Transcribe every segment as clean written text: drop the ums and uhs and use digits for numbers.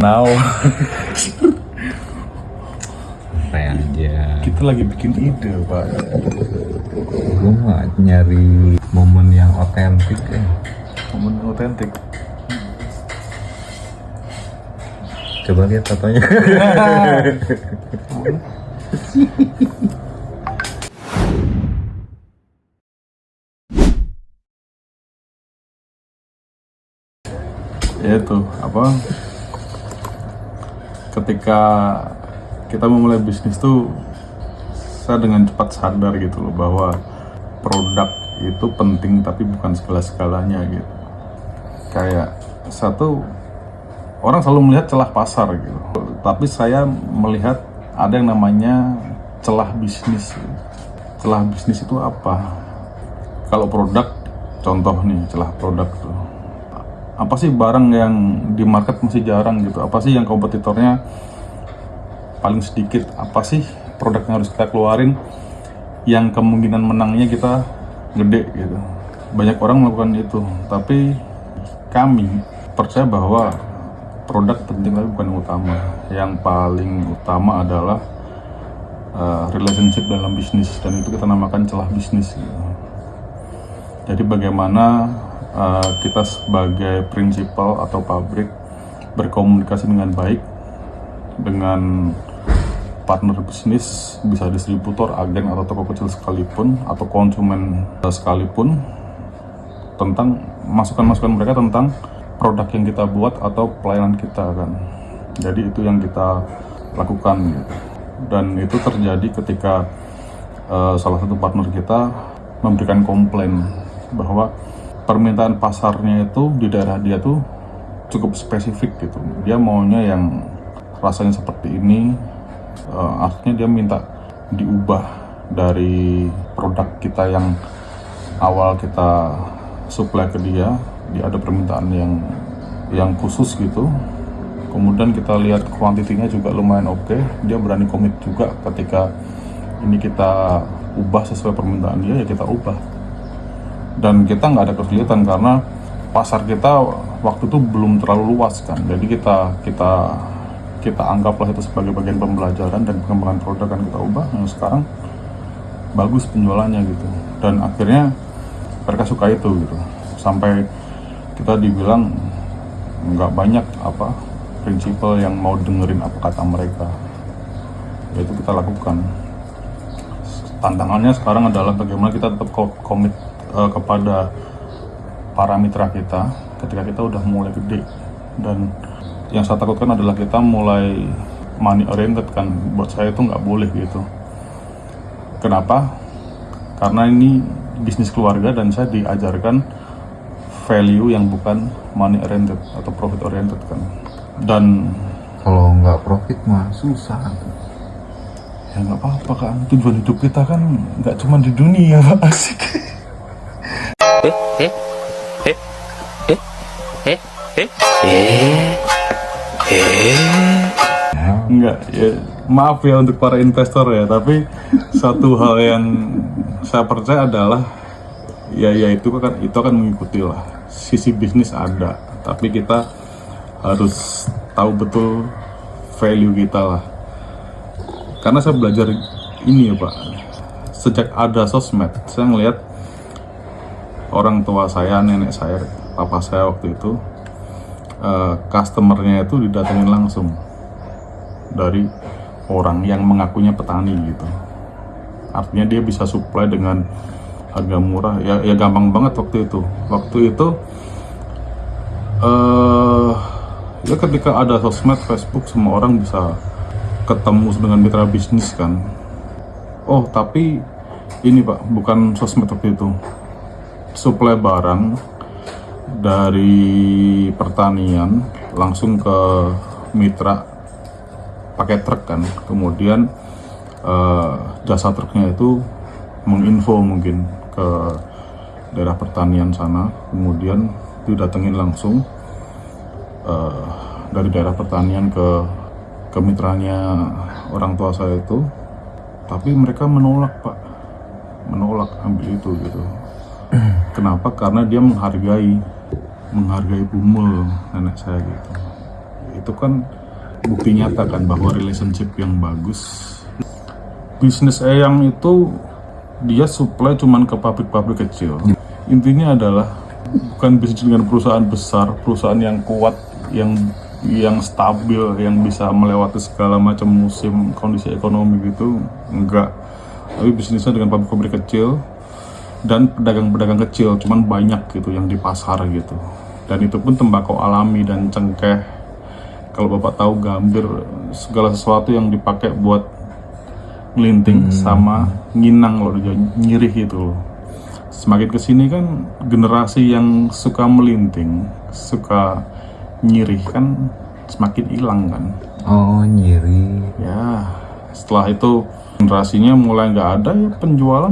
Now Santai aja. kita lagi bikin ide, Pak. Gue mah nyari momen yang otentik ya. Momen otentik. Coba lihat fotonya. Ya itu apa? Ketika kita memulai bisnis tuh, saya dengan cepat sadar gitu loh bahwa produk itu penting tapi bukan segala-segalanya gitu. Kayak satu, orang selalu melihat celah pasar gitu, tapi saya melihat ada yang namanya celah bisnis. Celah bisnis itu apa? Kalau produk, contoh nih celah produk tuh, apa sih barang yang di market masih jarang gitu, apa sih yang kompetitornya paling sedikit, apa sih produk yang harus kita keluarin yang kemungkinan menangnya kita gede gitu. Banyak orang melakukan itu, tapi kami percaya bahwa produk penting tapi bukan yang utama. Yang paling utama adalah relationship dalam bisnis, dan itu kita namakan celah bisnis gitu. Jadi bagaimana kita sebagai prinsipal atau pabrik berkomunikasi dengan baik dengan partner bisnis, bisa distributor, agen, atau toko kecil sekalipun, atau konsumen sekalipun, tentang masukan-masukan mereka tentang produk yang kita buat atau pelayanan kita kan. Jadi itu yang kita lakukan gitu. Dan itu terjadi ketika salah satu partner kita memberikan komplain bahwa permintaan pasarnya itu di daerah dia tuh cukup spesifik gitu. Dia maunya yang rasanya seperti ini, artinya dia minta diubah dari produk kita yang awal kita supply ke dia. Dia ada permintaan yang khusus gitu. Kemudian kita lihat kuantitinya juga lumayan oke. Dia berani komit juga ketika ini kita ubah sesuai permintaan dia, ya kita ubah. Dan kita nggak ada kesulitan karena pasar kita waktu itu belum terlalu luas kan. Jadi kita anggaplah itu sebagai bagian pembelajaran dan pengembangan produk, kan kita ubah. Nah, sekarang bagus penjualannya gitu. Dan akhirnya mereka suka itu gitu. Sampai kita dibilang nggak banyak prinsipal yang mau dengerin apa kata mereka. Itu kita lakukan. Tantangannya sekarang adalah bagaimana kita tetap komit kepada para mitra kita ketika kita udah mulai gede. Dan yang saya takutkan adalah kita mulai money oriented kan. Buat saya itu nggak boleh gitu. Kenapa? Karena ini bisnis keluarga dan saya diajarkan value yang bukan money oriented atau profit oriented kan. Dan Kalau nggak profit mah susah. ya nggak apa-apa kan, tujuan hidup kita kan nggak cuma di dunia, Pak. Asik. Enggak, ya, maaf ya untuk para investor ya, tapi satu hal yang saya percaya adalah ya itu akan mengikuti lah. Sisi bisnis ada, tapi kita harus tahu betul value kita lah. Karena saya belajar ini ya Pak, sejak ada sosmed, saya ngelihat orang tua saya, nenek saya, papa saya waktu itu, customernya itu didatengin langsung dari orang yang mengakunya petani gitu. Artinya dia bisa supply dengan harga murah, ya gampang banget waktu itu. Ya ketika ada sosmed, Facebook, semua orang bisa ketemu dengan mitra bisnis kan. Oh tapi ini Pak, bukan sosmed waktu itu, supply barang dari pertanian langsung ke mitra pakai truk kan. Kemudian jasa truknya itu menginfo mungkin ke daerah pertanian sana, kemudian didatengin langsung dari daerah pertanian ke mitranya orang tua saya itu. Tapi mereka menolak Pak, menolak ambil itu gitu. Kenapa? Karena dia menghargai bumul nenek saya gitu. itu kan bukti nyata kan bahwa relationship yang bagus. Bisnis Eyang itu dia supply cuman ke pabrik-pabrik kecil. Intinya adalah bukan bisnis dengan perusahaan besar, perusahaan yang kuat, yang stabil, yang bisa melewati segala macam musim kondisi ekonomi gitu, enggak. Tapi bisnisnya dengan pabrik-pabrik kecil dan pedagang-pedagang kecil, cuman banyak gitu yang di pasar gitu. Dan itu pun tembakau alami dan cengkeh. Kalau Bapak tahu gambir, segala sesuatu yang dipakai buat ngelinting sama nginang loh, nyirih gitu loh. Semakin kesini kan generasi yang suka melinting, suka nyirih kan semakin hilang kan. Oh, nyiri. Ya, setelah itu generasinya mulai nggak ada, ya penjualan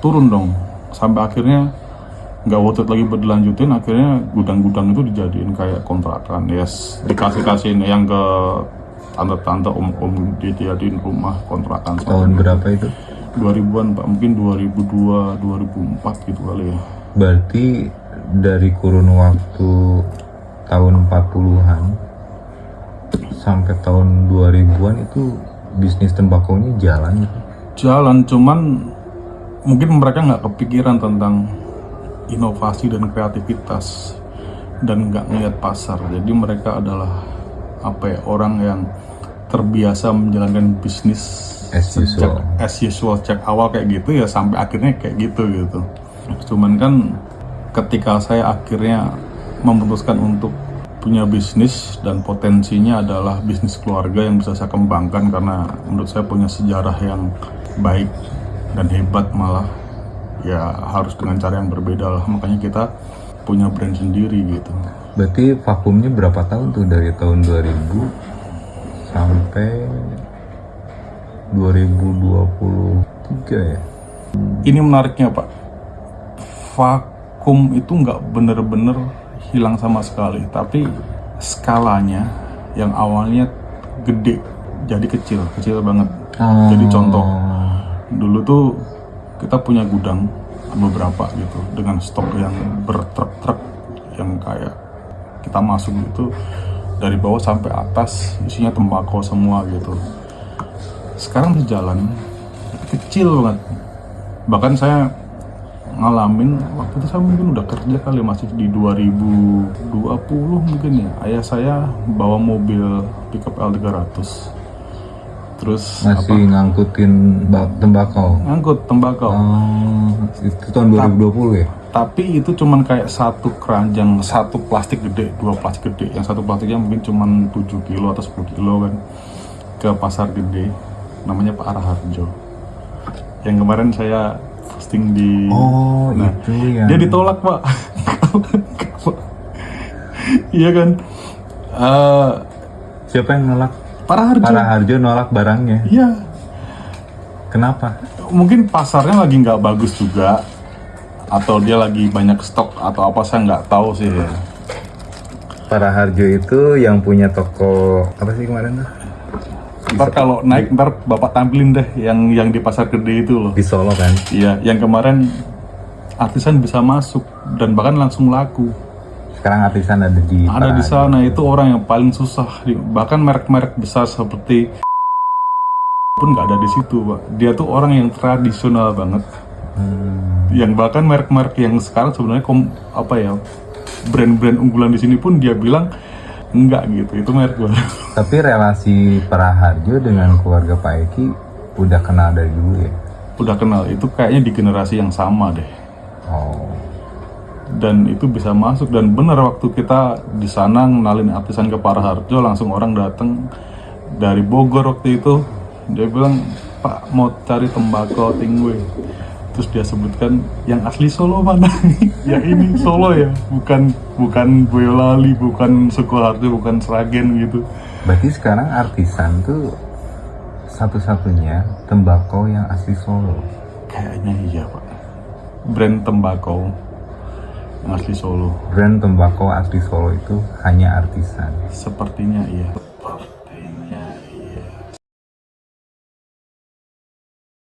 turun dong. Sampai akhirnya nggak worth it lagi berlanjutin, akhirnya gudang-gudang itu dijadiin kayak kontrakan. Yes, dikasih-kasihin yang ke tante-tante, om-om, dijadiin rumah kontrakan. Tahun berapa itu? 2000-an Pak, mungkin 2002, 2004 gitu kali ya. Berarti dari kurun waktu tahun 40-an sampai tahun 2000-an itu bisnis tembakonya jalan gitu? Jalan, cuman mungkin mereka nggak kepikiran tentang inovasi dan kreativitas dan nggak ngeliat pasar. Jadi mereka adalah orang yang terbiasa menjalankan bisnis As usual, cek awal kayak gitu ya, sampai akhirnya kayak gitu. Cuman kan ketika saya akhirnya memutuskan untuk punya bisnis dan potensinya adalah bisnis keluarga yang bisa saya kembangkan, karena menurut saya punya sejarah yang baik dan hebat, malah ya harus dengan cara yang berbeda lah. Makanya kita punya brand sendiri gitu. Berarti vakumnya berapa tahun tuh, dari tahun 2000 sampai 2023 ya? Ini menariknya Pak, vakum itu nggak bener-bener hilang sama sekali, tapi skalanya yang awalnya gede jadi kecil banget. Jadi contoh, dulu tuh kita punya gudang beberapa gitu dengan stok yang bertruk-truk, yang kayak kita masuk gitu dari bawah sampai atas isinya tembakau semua gitu. Sekarang di jalan kecil banget. Bahkan saya ngalamin waktu itu, saya mungkin udah kerja kali, masih di 2020 mungkin ya. Ayah saya bawa mobil pickup L300, terus masih ngangkutin tembakau. ngangkut tembakau. Itu tahun 2020 ya? Tapi itu cuman kayak satu keranjang, satu plastik gede, dua plastik gede. Yang satu plastiknya mungkin cuman 7 kilo atau 10 kilo kan, ke pasar gede namanya Pak Raharjo, yang kemarin saya posting di itu ya. dia ditolak Pak. Iya kan. Siapa yang nolak? Pak Raharjo. Pak Raharjo nolak barangnya. Iya. Kenapa? Mungkin pasarnya lagi nggak bagus juga, atau dia lagi banyak stok atau apa, saya nggak tahu sih ya. Pak Raharjo itu yang punya toko apa sih kemarin tuh? Ntar kalau naik, ntar Bapak tampilin deh yang di pasar gede itu loh. Di Solo kan? Iya, yang kemarin artisan bisa masuk dan bahkan langsung laku. Sekarang artisan ada di sana. Itu orang yang paling susah. Bahkan merek-merek besar seperti pun nggak ada di situ, Pak. Dia tuh orang yang tradisional banget. Yang bahkan merek-merek yang sekarang sebenarnya brand-brand unggulan di sini pun dia bilang enggak gitu, itu merek baru. Tapi relasi Pak Raharjo dengan keluarga Pak Eki udah kenal dari dulu ya? Udah kenal, itu kayaknya di generasi yang sama deh. Dan itu bisa masuk, dan benar waktu kita di sana ngenalin artisan ke Pak Raharjo, langsung orang datang dari Bogor waktu itu. Dia bilang, Pak mau cari tembakau tingwe. Terus dia sebutkan yang asli Solo mana? Ya ini Solo ya, bukan Boyolali, bukan Sukoharjo, bukan Sragen gitu. Berarti sekarang artisan tuh satu-satunya tembakau yang asli Solo. Kayaknya iya Pak. Brand tembakau yang asli Solo. Brand tembakau asli Solo itu hanya artisan. Sepertinya iya.